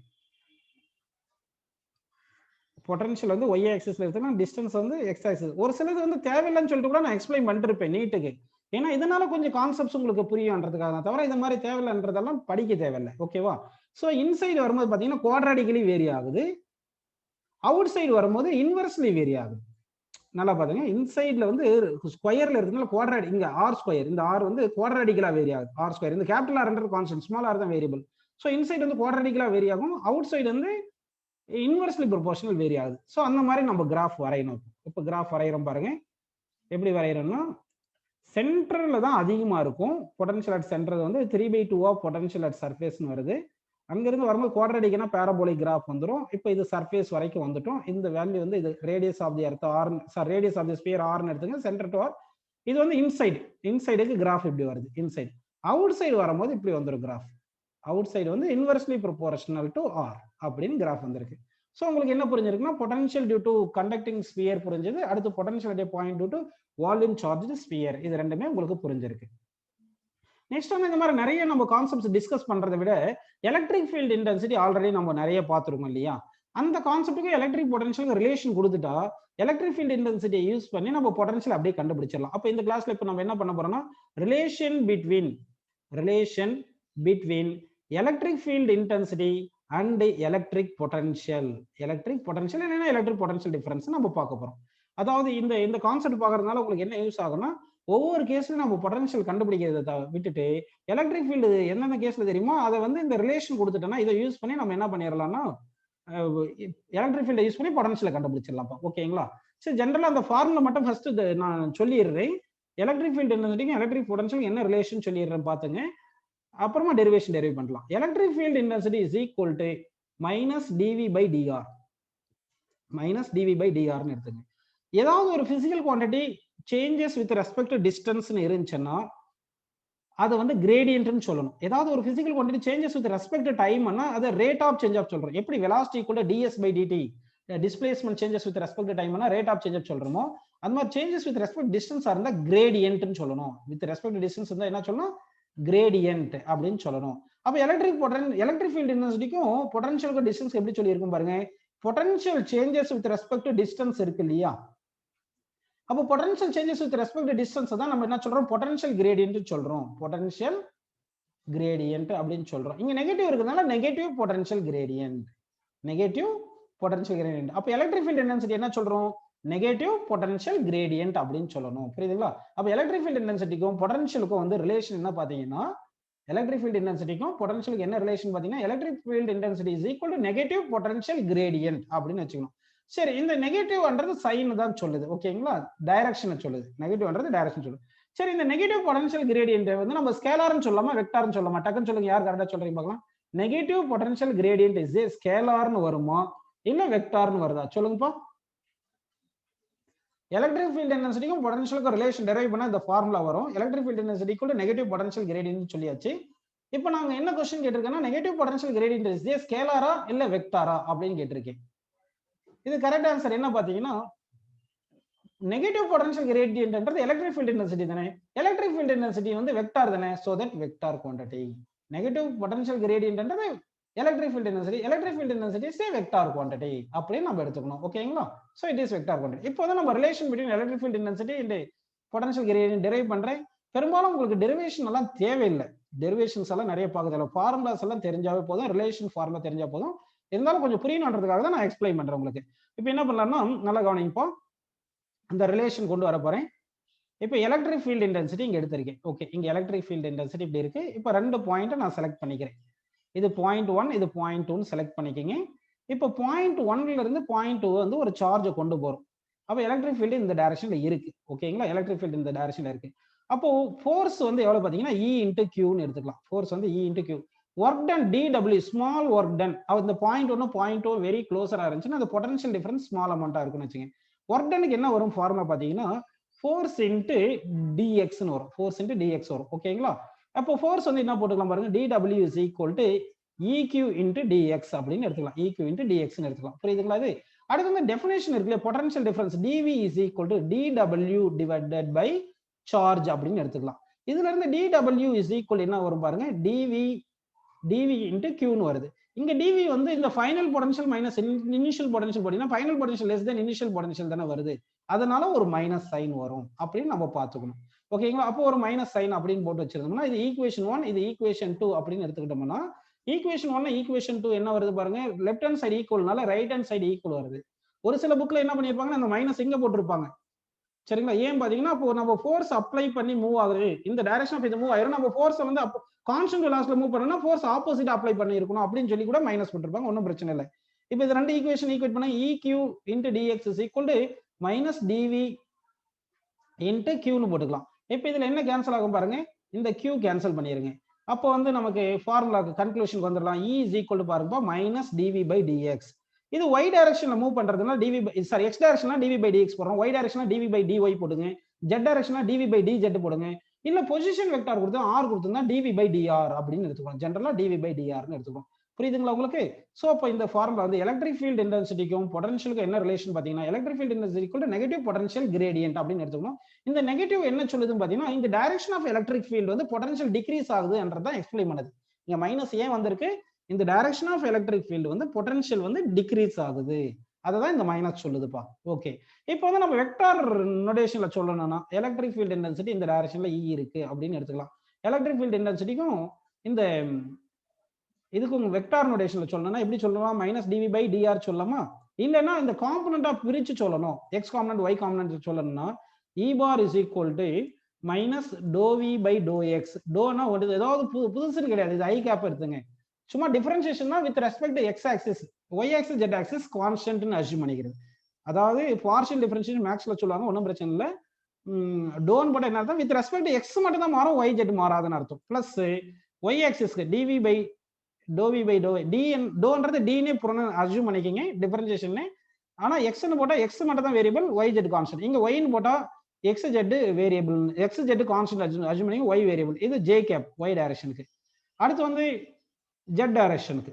S1: பொட்டன்ஷியல் வந்து ஒய் ஆக்சிஸ்ல இருக்குன்னா டிஸ்டன்ஸ் வந்து எக்ஸ் ஆக்சிஸ். ஒரு சிலது வந்து தேவையில்லைன்னு சொல்லிட்டு கூட நான் எக்ஸ்பிளைன் பண்ணிருப்பேன் நீட்டுக்கு. ஏன்னா இதனால கொஞ்சம் கான்செப்ட்ஸ் உங்களுக்கு புரியும்ன்றதுக்காக தான். தவிர இந்த மாதிரி தேவையில்லைன்றதெல்லாம் படிக்க தேவையில்லை. ஓகேவா? ஸோ இன்சைடு வரும்போது பார்த்தீங்கன்னா குவாட்ராடிக்கலி வேரி ஆகுது. அவுட் சைடு வரும்போது இன்வெர்ஸ்லி வேரி ஆகுது. நல்லா பாருங்க, இன்சைட்ல வந்து ஸ்கொயர்ல இருக்குனால குவாட்ராட், இங்க ஆர் ஸ்கொயர், இந்த ஆர் வந்து குவாட்ராடிக்கலா வேரி ஆகுது. ஆர் ஸ்கொயர் இந்த கேபிட்டல் ஆர்ன்றது கான்ஸ்டன்ட், ஸ்மால் ஆர் தான் வேரியபிள். ஸோ இன்சைட் வந்து குவாட்ராடிக்கலா வேரி ஆகும், அவுட் சைடு வந்து இன்வெர்ஸ்லி ப்ரொபோர்ஷனல் வேரி ஆகுது. ஸோ அந்த மாதிரி நம்ம கிராஃப் வரையணும். இப்போ கிராஃப் வரைகிறோம் பாருங்க. எப்படி வரைகிறோம்னா சென்டர்ல தான் அதிகமா இருக்கும் பொட்டன்ஷியல் அட் சென்டர் வந்து 3/2 ஆஃப் பொட்டன்ஷியல் அட் சர்ஃபேஸ்னு வருது. அங்கிருந்து வரும்போது குவாட்ராடிக்னா பேரபோலிக் கிராஃப் வந்துடும். இப்போ இது சர்ஃபேஸ் வரைக்கும் வந்துட்டோம். இந்த வேல்யூ வந்து இது radius of the earth R, radius of the sphere ஆர்னு எடுத்துங்க, சென்டர் டு ஆர். இது வந்து இன்சைடு, இன்சைடுக்கு கிராஃப் இப்படி வருது இன்சைடு. அவுட் சைடு வரும்போது இப்படி வந்துடும் கிராஃப். அவுட் சைடு வந்து இன்வெர்ஸ்லி ப்ரொபோர்ஷனல் டு ஆர் அப்படின்னு கிராஃப் வந்திருக்கு. ஸோ உங்களுக்கு என்ன புரிஞ்சிருக்குன்னா potential due to conducting sphere புரிஞ்சது, அடுத்து potential at point due to volume charge sphere, இது ரெண்டுமே உங்களுக்கு புரிஞ்சிருக்கு. நெக்ஸ்ட் வந்து இந்த மாதிரி நிறைய நம்ம கான்செப்ட்ஸ் டிஸ்கஸ் பண்றதை விட எலக்ட்ரிக் ஃபீல்ட் இன்டென்சிட்டி ஆல்ரெடி நம்ம நிறைய பார்த்துருக்கோம் இல்லையா? அந்த கான்செப்ட்டுக்கு எலக்ட்ரிக் பொட்டன்ஷியல் ரிலேஷன் கொடுத்துட்டா எலக்ட்ரிக் ஃபீல்ட் இன்டென்சிட்டியை யூஸ் பண்ணி நம்ம பொட்டன்ஷியல் அப்படியே கண்டுபிடிச்சிடலாம். அப்போ இந்த கிளாஸ்ல இப்போ நம்ம என்ன பண்ண போறோம்னா relation between electric field intensity and electric potential என்னன்னா எலக்ட்ரிக் பொட்டன்ஷியல் டிஃபரன்ஸ் நம்ம பார்க்க போறோம். அதாவது இந்த கான்செப்ட் பார்க்கறதுனால உங்களுக்கு என்ன யூஸ் ஆகும்னா ஒவ்வொரு கேஸ்லயும் நம்ம பொட்டன்ஷியல் கண்டுபிடிக்கிறத விட்டுட்டு எலக்ட்ரிக் ஃபீல்டு எந்தெந்த கேஸ்ல தெரியுமோ அதை வந்து இந்த ரிலேஷன் கொடுத்துட்டோம்னா இதை யூஸ் பண்ணி நம்ம என்ன பண்ணிடலாம்னா எலக்ட்ரிக் ஃபீல்டை யூஸ் பண்ணி பொட்டன்ஷியலை கண்டுபிடிச்சிடலாம். ஓகேங்களா? சரி, ஜென்ரலா அந்த ஃபார்முலா மட்டும் ஃபர்ஸ்ட் நான் சொல்லிடுறேன். எலக்ட்ரிக் ஃபீல்டு என்ன, எலக்ட்ரிக் பொட்டன்ஷியல் என்ன ரிலேஷன் சொல்லிடுறேன் பாத்துங்க. அப்புறமா டெரிவ் பண்ணலாம். Electric field intensity is equal to minus dV by டிஆர்னு எடுத்துங்க. ஏதாவது ஒரு physical quantity changes with respect to டிஸ்டன்ஸ்னு இருந்துச்சுன்னா அது வந்து கிரேடியன்ட்னு சொல்லணும். ஏதாவது ஒரு physical quantity changes with respect to டைம்னா அது ரேட் ஆஃப் சேஞ்ச் ஆஃப் சொல்றோம். எப்படி velocity equal to ds by dt, displacement changes with respect to டைம்னா ரேட் ஆஃப் சேஞ்ச் ஆஃப் சொல்றோமோ, அந்த மாதிரி சேஞ்சஸ் வித் ரெஸ்பெக்ட் டிஸ்டன்ஸ் இருந்தா கிரேடியன்ட்னு சொல்லணும். வித் ரெஸ்பெக்ட் டு டிஸ்டன்ஸ் இருந்தா என்ன சொல்லணும்? கிரேடியன்ட் அப்படின்னு சொல்லணும். அப்ப எலக்ட்ரிக் ஃபீல்ட் இன்டென்சிட்டிக்கும் பொட்டன்ஷியலுக்கும் டிஸ்டன்ஸ் எப்படி சொல்லி இருக்கும் பாருங்க. Potential changes with respect to distance இருக்கு இல்லையா? அப்போ potential changes with respect to distance தான் நம்ம என்ன சொல்றோம்? பொட்டன்ஷியல் கிரேடியன்ட் சொல்றோம். பொட்டன்ஷியல் கிரேடியன்ட் அப்படின்னு சொல்றோம். இங்க நெகட்டிவ் இருக்குனால நெகட்டிவ் பொட்டன்ஷியல் கிரேடியன்ட். அப்ப எலக்ட்ரிக் ஃபீல்ட் இன்டென்சிட்டி என்ன சொல்றோம்? நெகட்டிவ் பொட்டன்ஷியல் கிரேடியன்ட் அப்படின்னு சொல்லணும். புரியுதுங்களா? அப்ப எலக்ட்ரிக் ஃபீல்ட் இன்டென்சிட்டிக்கும் பொட்டன்ஷியலுக்கும் வந்து ரிலேஷன் என்ன பாத்தீங்கன்னா, எலக்ட்ரிக் ஃபீல்ட் இன்டென்சிட்டிக்கும் பொட்டன்ஷியலுக்கு என்ன ரிலேஷன் பாத்தீங்கன்னா, electric field intensity is equal to negative potential gradient அப்படின்னு வச்சுக்கணும். சரி, இந்த நெகட்டிவ்ன்றது சைன் தான் சொல்லுது. ஓகேங்களா? டைரக்ஷனை சொல்லுது. நெகட்டிவ்ன்றது டைரக்ஷன் சொல்லுது. சரி, இந்த நெகட்டிவ் பொட்டன்ஷியல் கிரேடியன்ட் வந்து நம்ம ஸ்கேலார்னு சொல்லலாமா வெக்டார்னு சொல்லலாமா? டக்குன்னு சொல்லுங்க, யார் கரெக்டா சொல்றீங்க பார்க்கலாம். நெகட்டிவ் பொட்டன்ஷியல் கிரேடியன்ட் இஸ் ஸ்கேலார்னு வருமா இல்ல வெக்டார்னு வருதா? சொல்லுங்கப்பா. எலக்ட்ரிக் ஃபீல்ட் இன்டென்சிட்டிக்கும் பொட்டன்ஷியலுக்கும் ரிலேஷன் டெரைவ் பண்ணா இந்த ஃபார்முலா வரும். Electric field intensity equal to negative potential gradient சொல்லியாச்சு. இப்போ நாங்க என்ன क्वेश्चन கேட்டிருக்கேன்னா, நெகட்டிவ் பொட்டன்ஷியல் கிரேடியன்ட் இஸ் ஸ்கேலாரா இல்ல வெக்டாரா அப்படின்னு கேட்டிருக்கேன். இது கரெக்ட் ஆன்சர் என்ன பாத்தீங்கன்னா, நெகட்டிவ் பொட்டன்ஷியல் கிரேடியன்ட்ன்றது எலக்ட்ரிக் ஃபீல்ட் இன்டென்சிட்டி தானே. எலக்ட்ரிக் ஃபீல்ட் இன்டென்சிட்டி வந்து வெக்டார் தானே. So that vector quantity. Negative பொட்டன்ஷியல் கிரேடியன்ட்ன்றது electric field intensity, electric field intensity is vector quantity அப்படின்னு நம்ம எடுத்துக்கணும். ஓகேங்களா? So it is vector quantity. இப்போ தான் நம்ம relation between electric field intensity and potential gradient derive பண்றேன். பெரும்பாலும் உங்களுக்கு டெரிவேஷன் எல்லாம் தேவையில்லை. டெரிவேஷன்ஸ் எல்லாம் நிறைய பார்க்கறதுல ஃபார்முலாஸ் எல்லாம் தெரிஞ்சாவே போதும், ரிலேஷன் ஃபார்முலா தெரிஞ்சா போதும். இருந்தாலும் கொஞ்சம் புரியணுன்றதுக்காக தான் நான் எக்ஸ்பிளைன் பண்றேன் உங்களுக்கு. இப்போ என்ன பண்ணலாம்னா, நல்லா கவனிப்போம். அந்த ரிலேஷன் கொண்டு வர போறேன். இப்போ எலக்ட்ரிக் ஃபீல்ட் இன்டென்சிட்டி இங்க எடுத்திருக்கேன். ஓகே, இங்க எலக்ட்ரிக் ஃபீல்ட் இன்டென்சிட்டி இப்படி இருக்கு. இப்போ ரெண்டு பாயிண்ட் நான் செலக்ட் பண்ணிக்கிறேன். இது பாயிண்ட் 1, இது பாயிண்ட் 2 செலக்ட் பண்ணிக்கங்க. இப்போ பாயிண்ட் 1ல இருந்து பாயிண்ட் 2 வந்து ஒரு சார்ஜை கொண்டு போறோம். அப்போ எலக்ட்ரிக் ஃபீல்டு இந்த டைரக்ஷன்ல இருக்கு. ஓகேங்களா? எலக்ட்ரிக் ஃபீல்டு இந்த டைரக்ஷன்ல இருக்கு. அப்போ ஃபோர்ஸ் வந்து எவ்வளவு பாத்தீங்கன்னா E into Qன்னு எடுத்துக்கலாம். ஃபோர்ஸ் வந்து E into Q. Work done DW, small work done. இந்த பாயிண்ட் 1 பாயிண்ட் 2 வெரி க்ளோஸரா இருந்துச்சுன்னா அந்த பொட்டன்ஷியல் டிஃபரன்ஸ் ஸ்மால் அமௌண்டா இருக்குன்னு வச்சுங்க. ஒர்க் டனுக்கு என்ன வரும் ஃபார்முலா பாத்தீங்கன்னா, ஃபோர்ஸ் இன்ட்டு டிஎக்ஸ்னு வரும். ஃபோர்ஸ் இன்ட்டு டிஎக்ஸ் வரும். ஓகேங்களா? அப்போ ஃபோர்ஸ் வந்து என்ன போட்டுக்கலாம் பாருங்க, DW is equal to EQ into dx அப்படின்னு எடுத்துக்கலாம். EQ இன்ட்டு டிஎக்ஸ்னு எடுத்துக்கலாம். புரியுதுங்களா? இது அடுத்து வந்து டெஃபினேஷன் இருக்குல்ல, potential difference DV is equal to DW divided by charge அப்படின்னு எடுத்துக்கலாம். இதுல இருந்து DW இஸ் ஈக்குவல் என்ன வரும் பாருங்க, DV இன்ட்டு Qன்னு வருது. இங்க dv வந்து இந்த final potential minus initial potential போட்டீங்கன்னா final potential less than initial potential தானே வருது, அதனால ஒரு மைனஸ் சைன் வரும் அப்படின்னு நம்ம பார்த்துக்கணும். ஓகேங்களா? அப்போ ஒரு மைனஸ் சைன் அப்படின்னு போட்டு வச்சிருந்தோம்னா இது ஈக்குவேஷன் 1, இது ஈக்குவேஷன் 2 அப்படின்னு எடுத்துக்கிட்டோம்னா ஈக்குவேஷன் 1 ஈக்குவேஷன் 2 என்ன வருது பாருங்க, லெஃப்ட் ஹேண்ட் சைடு ஈக்குவல்னால ரைட் ஹேண்ட் சைடு ஈக்குவல் வருது. ஒரு சில புக்ல என்ன பண்ணிருப்பாங்கன்னா அந்த மைனஸ் இங்க போட்டிருப்பாங்க. சரிங்களா? ஏன் பாத்தீங்கன்னா அப்போ நம்ம ஃபோர்ஸ் அப்ளை பண்ணி மூவ் ஆகுது, இந்த டைரக்ஷன் ஆஃப் இது மூவ் ஆயிரும், நம்ம ஃபோர்ஸ் வந்து கான்ஸ்டன்ட் வெலாசிட்டில மூவ் பண்ணனும்னா ஃபோர்ஸ் ஆப்போசிட் அப்ளை பண்ணி இருக்கணும் அப்படின்னு சொல்லி கூட மைனஸ் போட்டுருப்பாங்க. ஒன்றும் பிரச்சனை இல்லை. இப்போ இது ரெண்டு ஈக்குவேஷன் ஈக்குவேட் பண்ணா EQ into dx is equal to minus dv into q னு போட்டுக்கலாம். இப்போ இதுல என்ன கேன்சல் ஆகும் பாருங்க, இந்த q கேன்சல் பண்ணிருங்க. அப்போ வந்து நமக்கு ஃபார்முலாக்கு கன்க்ளூஷனுக்கு வந்துடலாம். E is equal to பாருங்க minus dv by dx. இது y டைரக்ஷன்ல மூவ் பண்றதுனால dv சாரி x டைரக்ஷன்ல dv by dx போடுறோம், y டைரக்ஷன்ல dv by dy போடுங்க, z டைரக்ஷன்ல dv by dz போடுங்க, இல்ல பொசிஷன் வெக்டார் கொடுத்து r கொடுத்திருந்தா dv by dr அப்படின்னு எடுத்துக்கலாம். ஜெனரலா dv by dr னு எடுத்துக்கலாம். புரியுதுங்களா உங்களுக்கு? சோ அப்ப இந்த ஃபார்முலா வந்து எலக்ட்ரிக் ஃபீல்ட் இன்டென்சிட்டிக்கும் பொட்டன்ஷியலுக்கும் என்ன ரிலேஷன் பாத்தீங்கன்னா electric field intensity equal to negative potential gradient அப்படின்னு எடுத்துக்கணும். இந்த நெகட்டிவ் என்ன சொல்லுதுன்னு பாத்தீங்கன்னா இந்த டைரக்ஷன் ஆஃப் எலக்ட்ரிக் ஃபீல்ட் வந்து பொட்டன்ஷியல் டிக்ரீஸ் ஆகுதுன்றத எக்ஸ்பிளைன் பண்ணுது. இங்க மைனஸ் ஏன் வந்திருக்கு, இந்த டைரக்ஷன் ஆஃப் எலக்ட்ரிக் ஃபீல்ட் வந்து பொட்டன்ஷியல் வந்து டிக்ரீஸ் ஆகுது, அததான் இந்த மைனஸ் சொல்லுதுப்பா. ஓகே, இப்போ வந்து நம்ம வெக்டார் நோடேஷன்ல சொல்லணும்னா எலக்ட்ரிக் ஃபீல்ட் இன்டென்சிட்டி இந்த டைரக்ஷன்ல E இருக்கு அப்படின்னு எடுத்துக்கலாம். எலக்ட்ரிக் ஃபீல்ட் இன்டென்சிட்டிக்கும் இந்த இதுக்கும் வெக்டார் நோடேஷன்ல சொல்லணும்னா எப்படி சொல்லலாம், மைனஸ் dv by dr சொல்லலாமா, இல்லைன்னா இந்த காம்பனண்டா பிரிச்சு சொல்லணும், x காம்பனண்ட் y காம்பனண்ட் சொல்லணும்னா E bar is equal to minus dou v by dou x. டோனா ஏதாவது புதுசுன்னு கிடையாது, இது i கேப் எடுத்துங்க. சும்மா டிஃபரன்ஷியேஷன்னா with respect to x axis, y axis z axis கான்ஸ்டன்ட்னு அஸ்யூம் பண்ணிக்கிறது. அதாவது பார்ஷியல் டிஃபரன்ஷியேஷன் மேக்ஸ்ல சொல்லுவாங்க, ஒன்றும் பிரச்சனை இல்லை. டோன் போட்ட என்ன அர்த்தம், வித் ரெஸ்பெக்ட் டு x மட்டும் தான் மாறும், y z மாறாதுன்னு அர்த்தம். Plus y ஆக்சிஸ்க்கு dv by dou v by dou d டோன்றது d னே அஸ்யூம் பண்ணிக்கங்க டிஃபரன்ஷியேஷன். ஆனா x னு போட்டா x மட்டும் தான் வேரியபிள், y z கான்ஸ்டன்ட். இங்க y னு போட்டா x z variable, x z constant assume பண்ணிங்க, y வேரியபிள். இது j கேப் y டைரக்ஷனுக்கு. அடுத்து வந்து z டைரக்ஷனுக்கு,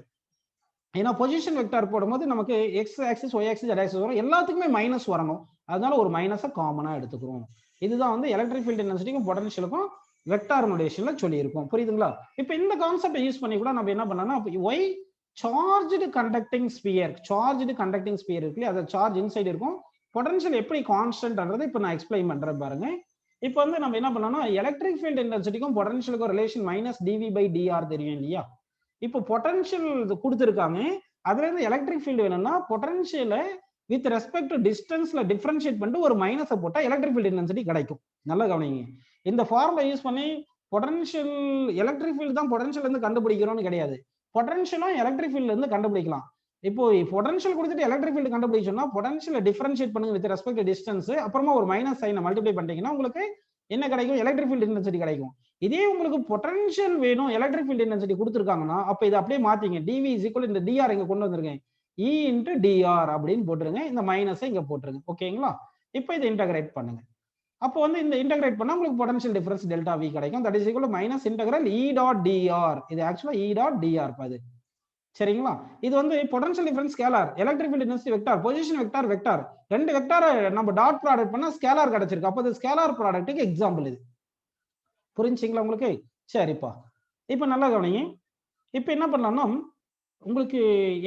S1: ஏன்னா பொசிஷன் வெக்டார் போடும்போது நமக்கு x axis y axis z axis வரும், எல்லாத்துக்குமே மைனஸ் வரணும், அதனால ஒரு மைனஸை காமனா எடுத்துக்கிறோம். இதுதான் வந்து எலக்ட்ரிக் ஃபீல்ட் இன்டென்சிட்டிக்கும் பொட்டன்ஷியலுக்கும் வெக்டார் நோடேஷன்ல சொல்லியிருக்கோம். புரியுதுங்களா? இப்போ இந்த கான்செப்டை யூஸ் பண்ணி கூட நம்ம என்ன பண்ணலாம்னா y charged conducting sphere, charged conducting sphere இருக்கு, அது சார்ஜ் இன்சைடு இருக்கும், பொட்டன்ஷியல் எப்படி கான்ஸ்டன்ட்ன்றதை இப்போ நான் எக்ஸ்பிளைன் பண்றேன் பாருங்க. இப்போ வந்து நம்ம என்ன பண்ணலாம்னா எலக்ட்ரிக் ஃபீல்ட் இன்டென்சிட்டிக்கும் பொட்டன்ஷியலுக்கும் relation minus dv by dr தெரியும் இல்லையா? இப்போ பொட்டன்ஷியல் கொடுத்துருக்காங்க, அதுல இருந்து எலக்ட்ரிக் ஃபீல்டு வேணும்னா பொட்டன்ஷியலை வித் ரெஸ்பெக்ட் டு டிஸ்டன்ஸ்ல டிஃபரன்ஷியேட் பண்ணிட்டு ஒரு மைனஸை போட்டா எலக்ட்ரிக் ஃபீல்ட் இன்டென்சிட்டி கிடைக்கும். நல்லா கவனிங்க, இந்த ஃபார்முலா யூஸ் பண்ணி பொட்டன்ஷியல் எலக்ட்ரிக் ஃபீல்டு தான் பொட்டன்ஷியல் இருந்து கண்டுபிடிக்கிறோம்னு கிடையாது, பொட்டன்ஷியலும் எலக்ட்ரிக் ஃபீல்ட்ல இருந்து கண்டுபிடிக்கலாம். இப்போ பொட்டன்ஷியல் கொடுத்துட்டு எலக்ட்ரிக் ஃபீல்டு கண்டுபிடிச்சோம்னா பொட்டன்ஷியலை டிஃபரன்ஷியேட் பண்ணுங்க வித் ரெஸ்பெக்ட் டு டிஸ்டன்ஸ், அப்புறமா ஒரு மைனஸ் சைனை மல்டிப்ளை பண்ணிட்டீங்கன்னா உங்களுக்கு என்ன கிடைக்கும், எலக்ட்ரிக் ஃபீல்ட் இன்டென்சிட்டி கிடைக்கும். இதே உங்களுக்கு பொட்டன்ஷியல் வேணும் எலக்ட்ரிக் ஃபீல்ட் இன்டென்சிட்டி கொடுத்துருக்காங்கன்னா அப்ப இதை அப்படியே மாத்திங்க, dv is equal இந்த dr இங்க கொண்டு வந்திருக்கேன், E into dr அப்படின்னு போட்டுருங்க, இந்த மைனஸை இங்க போட்டுருங்க. ஓகேங்களா? இப்போ இதை இன்டகிரேட் பண்ணுங்க. அப்போ வந்து இந்த இன்டகிரேட் பண்ணா உங்களுக்கு பொட்டன்ஷியல் டிஃபரன்ஸ் டெல்டா v கிடைக்கும். That is equal to minus integral E dot dr. இது ஆக்சுவலா E dot dr பாது. சரிங்களா? இது வந்து potential difference scalar, electric field intensity vector, position vector, vector ரெண்டு வெக்டாரை நம்ம டாட் ப்ராடக்ட் பண்ணா ஸ்கேலார் கிடைச்சிருக்கு. அப்போ இது ஸ்கேலார் ப்ராடக்ட்டுக்கு எக்ஸாம்பிள் இது. புரிஞ்சுங்களா உங்களுக்கு? சரிப்பா, இப்போ நல்லா கவனிங்க. இப்போ என்ன பண்ணலாம்னா உங்களுக்கு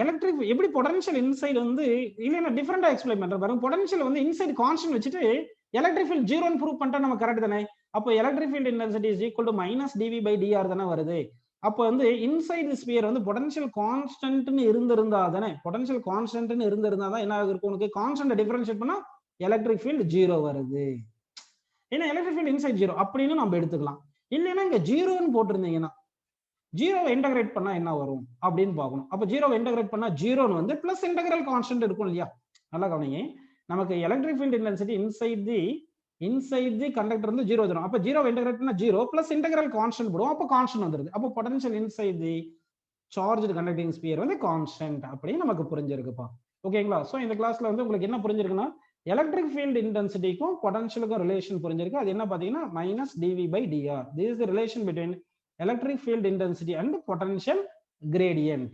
S1: எலக்ட்ரிக் எப்படி பொட்டன்ஷியல் இன்சைடு வந்து இல்லைன்னா டிஃபரெண்டா எக்ஸ்பிளைன் பண்ற பாருங்க. பொட்டன்ஷியல் வந்து இன்சைடு கான்ஸ்டன்ட் வச்சுட்டு எலக்ட்ரிக் ஃபீல்ட் ஜீரோன்னு ப்ரூவ் பண்ணிட்டா நம்ம கரெக்ட் தானே? அப்போ electric field intensity is equal to minus dv by dr தானே வருது. அப்போ வந்து இன்சைடு ஸ்பியர் வந்து பொட்டன்ஷியல் கான்ஸ்டன்ட்னு இருந்திருந்தா தானே, பொட்டன்ஷியல் கான்ஸ்டன்ட்னு இருந்திருந்தா தான் என்ன இருக்கும், உனக்கு கான்ஸ்டன்ட் டிஃபரன்ஷியேட் பண்ணா எலக்ட்ரிக் ஃபீல்ட் ஜீரோ வருது. ஏன்னா எலக்ட்ரிக் ஃபீல்ட் இன்சைட் ஜீரோ அப்படின்னு நம்ம எடுத்துக்கலாம். இல்லைன்னா இங்க ஜீரோன்னு போட்டிருந்தீங்கன்னா ஜீரோவை இன்டகிரேட் பண்ணா என்ன வரும் அப்படின்னு பார்க்கணும். அப்போ ஜீரோவை இன்டகிரேட் பண்ணா ஜீரோன்னு வந்து பிளஸ் இன்டகிரல் கான்ஸ்டன்ட் இருக்கும் இல்லையா? நல்லா கவனிங்க, நமக்கு electric field intensity inside the conductor வந்து ஜீரோ தரும். அப்போ ஜீரோவை இன்டகிரேட் பண்ணா ஜீரோ பிளஸ் இன்டகிரல் கான்ஸ்டன்ட் போடும், அப்போ கான்ஸ்டன்ட் வந்துருது. அப்போ potential inside the charged conducting sphere வந்து கான்ஸ்டன்ட் அப்படின்னு நமக்கு புரிஞ்சிருக்குப்பா. ஓகேங்களா? ஸோ இந்த கிளாஸ்ல வந்து உங்களுக்கு என்ன புரிஞ்சிருக்குன்னா எலக்ட்ரிக் ஃபீல்ட் இன்டென்சிட்டிக்கும் பொட்டன்ஷியலுக்கும் ரிலேஷன் புரிஞ்சிருக்கு. அது என்ன பாத்தீங்கன்னா minus dv by dr. This is the relation between electric field intensity and potential gradient.